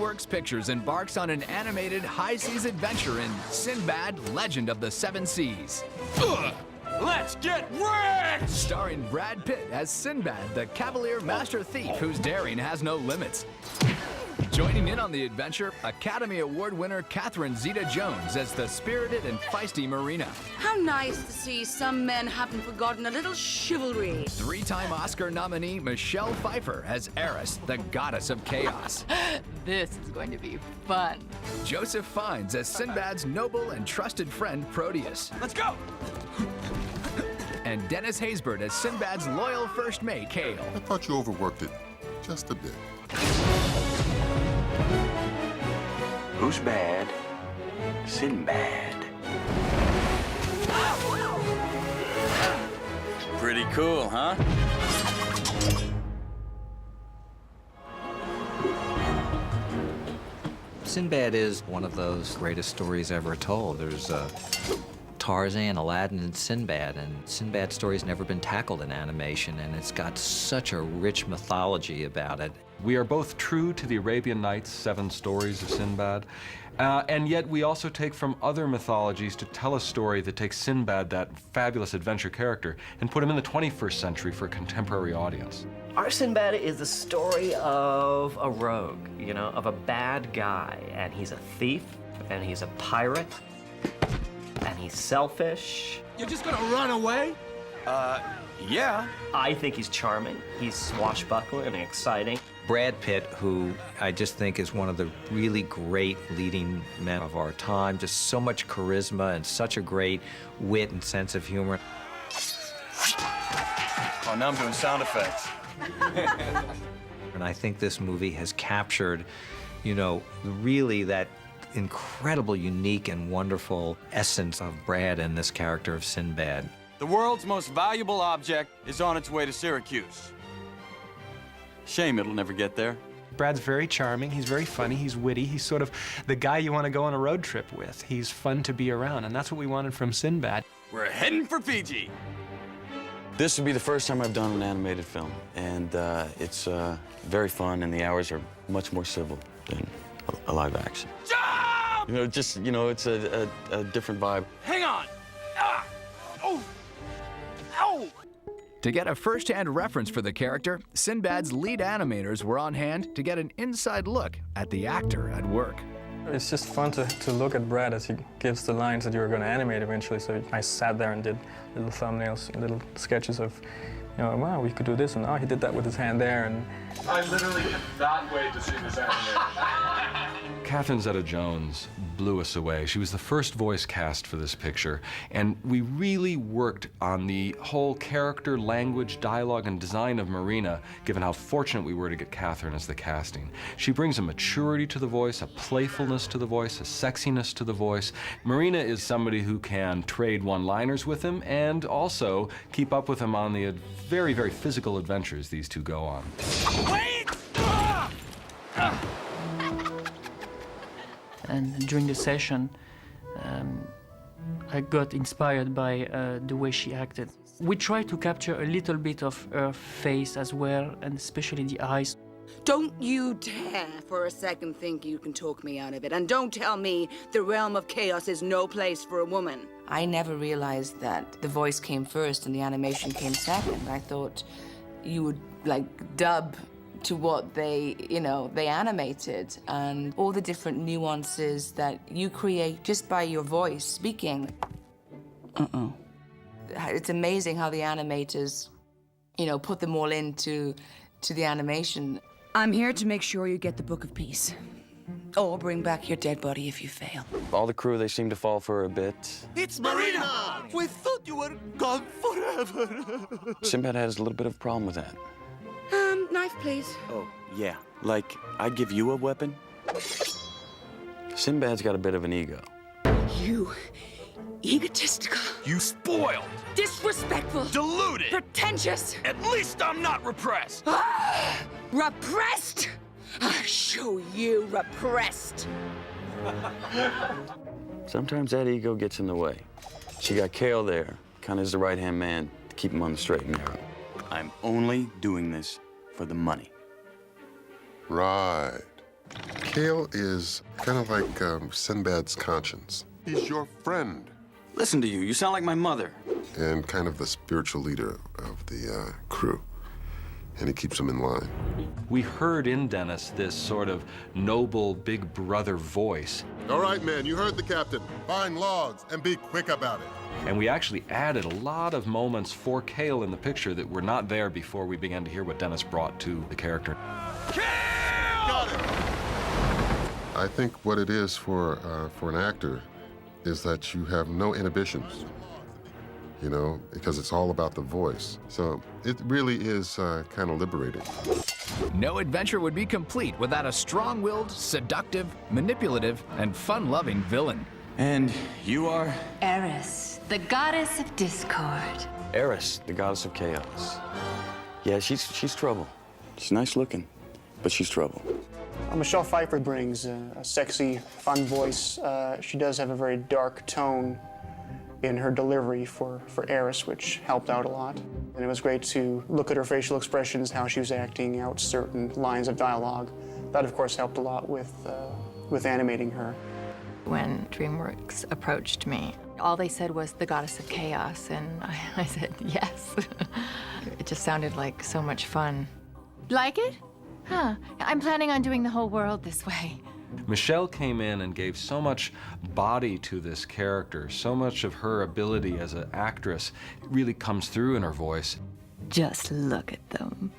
DreamWorks Pictures embarks on an animated high-seas adventure in Sinbad, Legend of the Seven Seas. Let's get rich! Starring Brad Pitt as Sinbad, the cavalier master thief whose daring has no limits. Joining in on the adventure, Academy Award winner Catherine Zeta-Jones as the spirited and feisty Marina. How nice to see some men haven't forgotten a little chivalry. Three-time Oscar nominee Michelle Pfeiffer as Eris, the goddess of chaos. This is going to be fun. Joseph Fiennes as Sinbad's noble and trusted friend Proteus. Let's go! And Dennis Haysbert as Sinbad's loyal first mate, Cale. I thought you overworked it just a bit. Who's bad? Sinbad. Pretty cool, huh? Sinbad is one of those greatest stories ever told. There's Tarzan, Aladdin, and Sinbad's story's never been tackled in animation, and it's got such a rich mythology about it. We are both true to the Arabian Nights' 7 stories of Sinbad, and yet we also take from other mythologies to tell a story that takes Sinbad, that fabulous adventure character, and put him in the 21st century for a contemporary audience. Our Sinbad is the story of a rogue, you know, of a bad guy, and he's a thief, and he's a pirate, and he's selfish. You're just gonna run away? Yeah. I think he's charming. He's swashbuckling and exciting. Brad Pitt, who I just think is one of the really great leading men of our time, just so much charisma and such a great wit and sense of humor. Oh, now I'm doing sound effects. And I think this movie has captured, you know, really that incredible, unique, and wonderful essence of Brad and this character of Sinbad. The world's most valuable object is on its way to Syracuse. Shame it'll never get there. Brad's very charming, he's very funny, he's witty, he's sort of the guy you want to go on a road trip with. He's fun to be around, and that's what we wanted from Sinbad. We're heading for Fiji. This will be the first time I've done an animated film, and it's very fun, and the hours are much more civil than a live action. Jump! You know, just, you know, it's a different vibe. Hang on! Ah! Oh! Ow! To get a first-hand reference for the character, Sinbad's lead animators were on hand to get an inside look at the actor at work. It's just fun to look at Brad as he gives the lines that you were going to animate eventually. So I sat there and did little thumbnails, little sketches of, you know, wow, we could do this, and oh, he did that with his hand there, and I literally cannot wait to see this animation. Catherine Zeta-Jones blew us away. She was the first voice cast for this picture, and we really worked on the whole character, language, dialogue, and design of Marina, given how fortunate we were to get Catherine as the casting. She brings a maturity to the voice, a playfulness to the voice, a sexiness to the voice. Marina is somebody who can trade one-liners with him and also keep up with him on the very, very physical adventures these two go on. Wait! And during the session, I got inspired by the way she acted. We tried to capture a little bit of her face as well, and especially the eyes. Don't you dare for a second think you can talk me out of it. And don't tell me the realm of chaos is no place for a woman. I never realized that the voice came first and the animation came second. I thought you would, like, dub to what they, you know, they animated, and all the different nuances that you create just by your voice speaking. It's amazing how the animators, you know, put them all into the animation. I'm here to make sure you get the Book of Peace. Or bring back your dead body if you fail. All the crew, they seem to fall for a bit. It's Marina! We thought you were gone forever. Sinbad has a little bit of a problem with that. Knife, please. Oh, yeah. Like, I'd give you a weapon. Sinbad's got a bit of an ego. You egotistical. You spoiled! Disrespectful. Deluded! Pretentious. At least I'm not repressed! Repressed? I'll show you repressed. Sometimes that ego gets in the way. She got Cale there, kind of as the right-hand man to keep him on the straight and narrow. I'm only doing this for the money. Right. Cale is kind of like Sinbad's conscience. He's your friend. Listen to you. You sound like my mother. And kind of the spiritual leader of the crew. And he keeps them in line. We heard in Dennis this sort of noble big brother voice. All right, man, you heard the captain. Find logs and be quick about it. And we actually added a lot of moments for Cale in the picture that were not there before we began to hear what Dennis brought to the character. Got it. I think what it is for an actor is that you have no inhibitions, you know, because it's all about the voice. So it really is kind of liberating. No adventure would be complete without a strong-willed, seductive, manipulative, and fun-loving villain. And you are? Eris, the goddess of discord. Eris, the goddess of chaos. Yeah, she's trouble. She's nice looking, but she's trouble. Michelle Pfeiffer brings a sexy, fun voice. She does have a very dark tone in her delivery for Eris, which helped out a lot. And it was great to look at her facial expressions, how she was acting out certain lines of dialogue. That, of course, helped a lot with animating her. When DreamWorks approached me, all they said was the goddess of chaos, and I said yes. It just sounded like so much fun. Like it? Huh. I'm planning on doing the whole world this way. Michelle came in and gave so much body to this character, so much of her ability as an actress really comes through in her voice. Just look at them.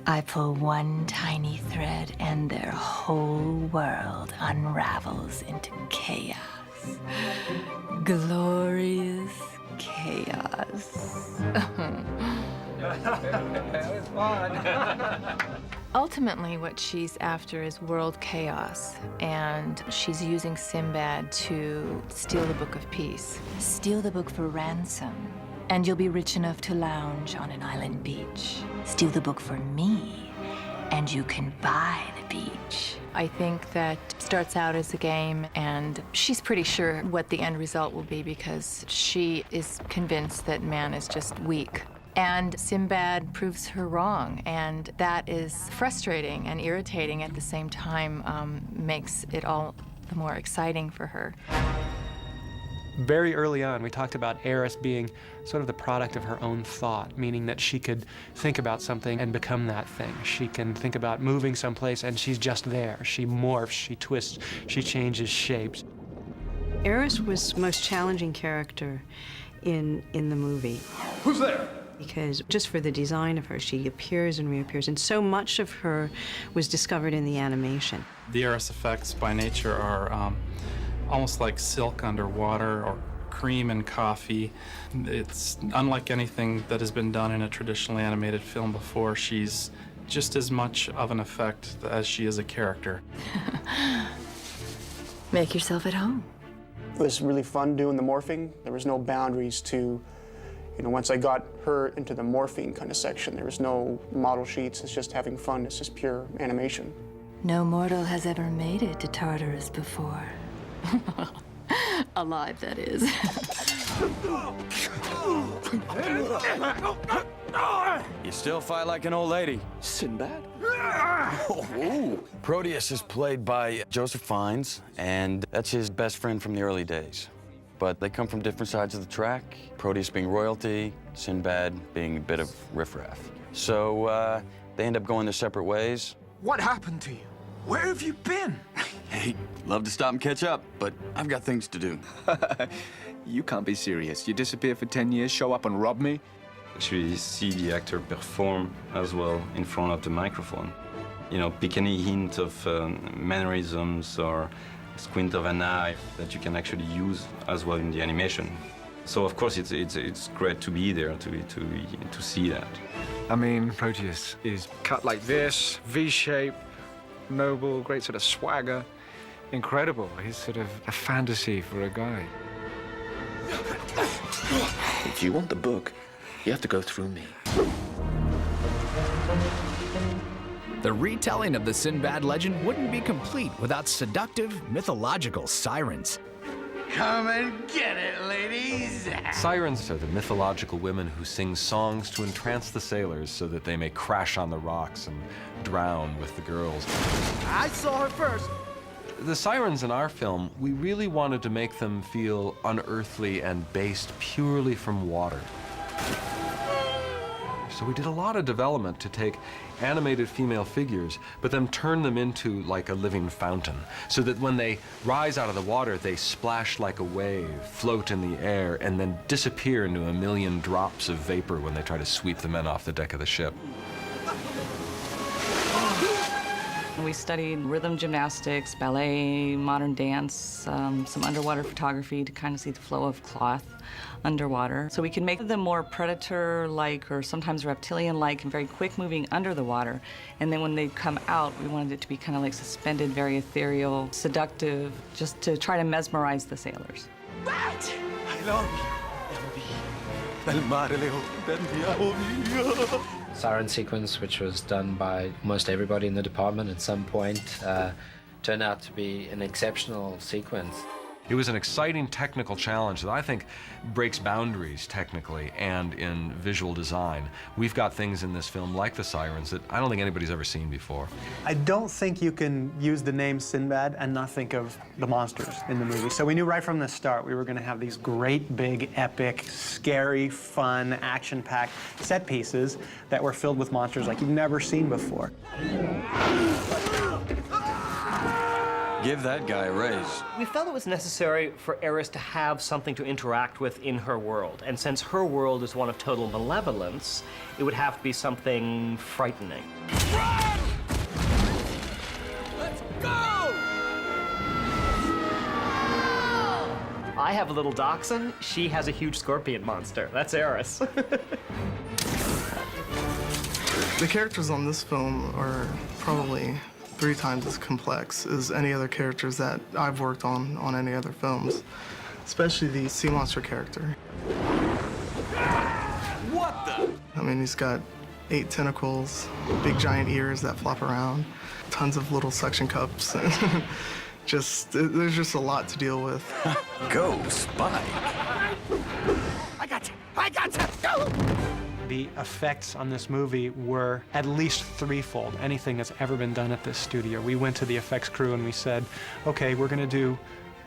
I pull one tiny thread and their whole world unravels into chaos. Glorious chaos. Ultimately, what she's after is world chaos, and she's using Sinbad to steal the Book of Peace. Steal the book for ransom, and you'll be rich enough to lounge on an island beach. Steal the book for me, and you can buy the beach. I think that starts out as a game, and she's pretty sure what the end result will be because she is convinced that man is just weak. And Sinbad proves her wrong, and that is frustrating and irritating at the same time, makes it all the more exciting for her. Very early on, we talked about Eris being sort of the product of her own thought, meaning that she could think about something and become that thing. She can think about moving someplace, and she's just there. She morphs, she twists, she changes shapes. Eris was the most challenging character in the movie. Who's there? Because just for the design of her, she appears and reappears, and so much of her was discovered in the animation. The Eris effects by nature are almost like silk underwater or cream in coffee. It's unlike anything that has been done in a traditionally animated film before. She's just as much of an effect as she is a character. Make yourself at home. It was really fun doing the morphing. There was no boundaries to, once I got her into the morphing kind of section, there was no model sheets. It's just having fun. It's just pure animation. No mortal has ever made it to Tartarus before. Alive, that is. You still fight like an old lady. Sinbad? Proteus is played by Joseph Fiennes, and that's his best friend from the early days. But they come from different sides of the track, Proteus being royalty, Sinbad being a bit of riffraff. So they end up going their separate ways. What happened to you? Where have you been? Hey, love to stop and catch up, but I've got things to do. You can't be serious. You disappear for 10 years, show up and rob me? Actually see the actor perform as well in front of the microphone. Pick any hint of mannerisms or squint of an eye that you can actually use as well in the animation. So of course it's great to be there to see that. I mean, Proteus is cut like this, V-shape, noble, great sort of swagger. Incredible. He's sort of a fantasy for a guy. If you want the book, you have to go through me. The retelling of the Sinbad legend wouldn't be complete without seductive, mythological sirens. Come and get it, ladies. Sirens are the mythological women who sing songs to entrance the sailors so that they may crash on the rocks and drown with the girls. I saw her first. The sirens in our film, we really wanted to make them feel unearthly and based purely from water. So we did a lot of development to take animated female figures, but then turn them into like a living fountain, so that when they rise out of the water, they splash like a wave, float in the air, and then disappear into a million drops of vapor when they try to sweep the men off the deck of the ship. We studied rhythm gymnastics, ballet, modern dance, some underwater photography to kind of see the flow of cloth underwater. So we can make them more predator-like or sometimes reptilian-like and very quick moving under the water. And then when they come out, we wanted it to be kind of like suspended, very ethereal, seductive, just to try to mesmerize the sailors. What? I love you. El mare le Siren sequence, which was done by almost everybody in the department at some point, turned out to be an exceptional sequence. It was an exciting technical challenge that I think breaks boundaries technically and in visual design. We've got things in this film like the sirens that I don't think anybody's ever seen before. I don't think you can use the name Sinbad and not think of the monsters in the movie. So we knew right from the start we were going to have these great, big, epic, scary, fun, action-packed set pieces that were filled with monsters like you've never seen before. Give that guy a raise. We felt it was necessary for Eris to have something to interact with in her world. And since her world is one of total malevolence, it would have to be something frightening. Run! Let's go! I have a little dachshund. She has a huge scorpion monster. That's Eris. The characters on this film are probably 3 times as complex as any other characters that I've worked on any other films, especially the sea monster character. What the? I mean, he's got 8 tentacles, big giant ears that flop around, tons of little suction cups. There's just a lot to deal with. Go, Spike. I got you. I got you. Go! The effects on this movie were at least threefold anything that's ever been done at this studio. We went to the effects crew and we said, okay, we're going to do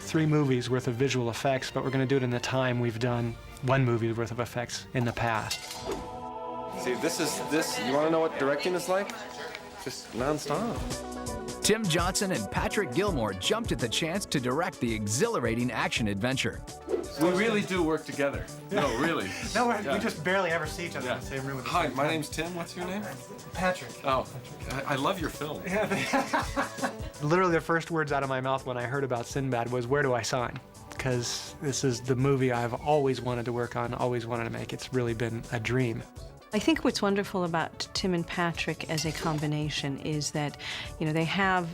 3 movies worth of visual effects, but we're going to do it in the time we've done 1 movie's worth of effects in the past. See, you want to know what directing is like? Just nonstop. Tim Johnson and Patrick Gilmore jumped at the chance to direct the exhilarating action adventure. We really do work together. No, really. No, we just barely ever see each other in the same room. Hi, my name's Tim. What's your name? Patrick. Oh, I love your film. Literally the first words out of my mouth when I heard about Sinbad was, where do I sign? Because this is the movie I've always wanted to work on, always wanted to make. It's really been a dream. I think what's wonderful about Tim and Patrick as a combination is that, you know, they have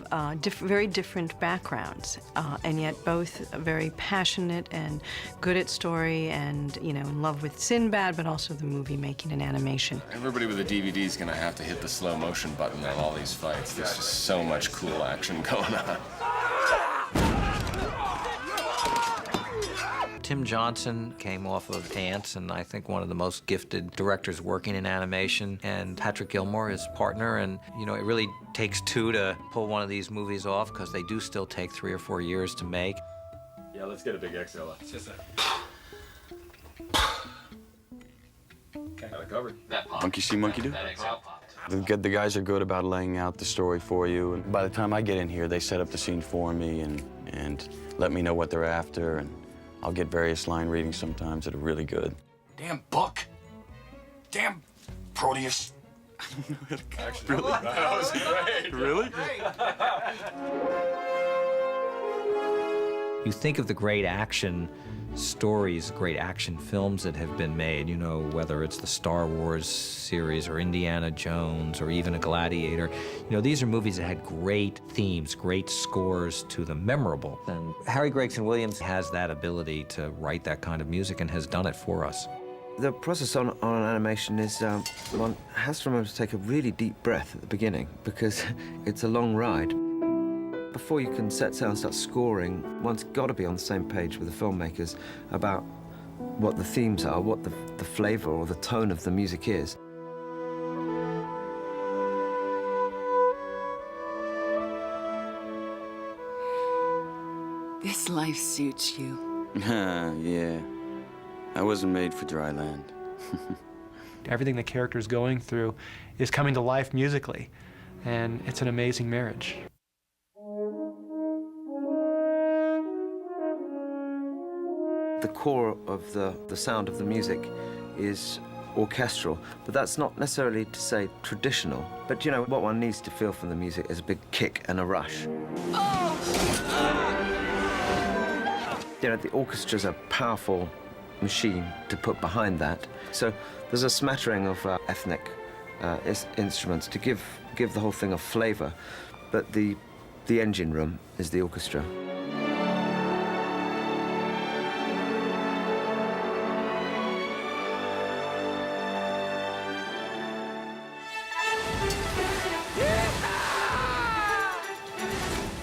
very different backgrounds, and yet both very passionate and good at story and, you know, in love with Sinbad, but also the movie making and animation. Everybody with a DVD is going to have to hit the slow motion button on all these fights. There's just so much cool action going on. Tim Johnson came off of Ants, and I think one of the most gifted directors working in animation, and Patrick Gilmore, his partner, and you know, it really takes 2 to pull one of these movies off because they do still take 3 or 4 years to make. Yeah, let's get a big exhale. Got it covered. Monkey see, monkey do. The guys are good about laying out the story for you, and by the time I get in here, they set up the scene for me and let me know what they're after, and I'll get various line readings sometimes that are really good. Damn Buck. Damn Proteus. Really? That was great. Really? You think of the great action stories, great action films that have been made, you know, whether it's the Star Wars series or Indiana Jones or even a Gladiator. You know, these are movies that had great themes, great scores to them, memorable. And Harry Gregson Williams has that ability to write that kind of music and has done it for us. The process on an animation is one has to remember to take a really deep breath at the beginning because it's a long ride. Before you can set sail and start scoring, one's got to be on the same page with the filmmakers about what the themes are, what the flavor or the tone of the music is. This life suits you. Yeah. I wasn't made for dry land. Everything the character's going through is coming to life musically, and it's an amazing marriage. The core of the sound of the music is orchestral, but that's not necessarily to say traditional. But you know, what one needs to feel from the music is a big kick and a rush. You know, the orchestra's a powerful machine to put behind that. So there's a smattering of ethnic instruments to give the whole thing a flavor, but the engine room is the orchestra.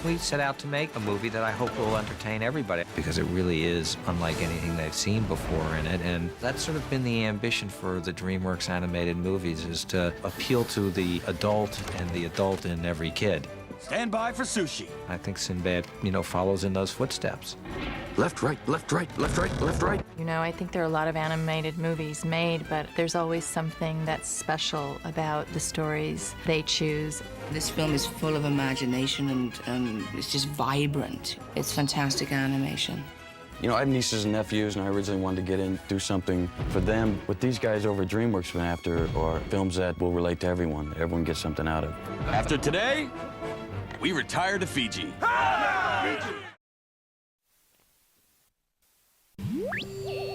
We set out to make a movie that I hope will entertain everybody, because it really is unlike anything they've seen before in it, and that's sort of been the ambition for the DreamWorks animated movies, is to appeal to the adult and the adult in every kid. Stand by for sushi. I think Sinbad, you know, follows in those footsteps. Left, right, left, right, left, right, left, right. You know, I think there are a lot of animated movies made, but there's always something that's special about the stories they choose. This film is full of imagination and it's just vibrant. It's fantastic animation. You know, I have nieces and nephews, and I originally wanted to get in, do something for them. What these guys over at DreamWorks went after are films that will relate to everyone, that everyone gets something out of. After today, we retire to Fiji. Fiji!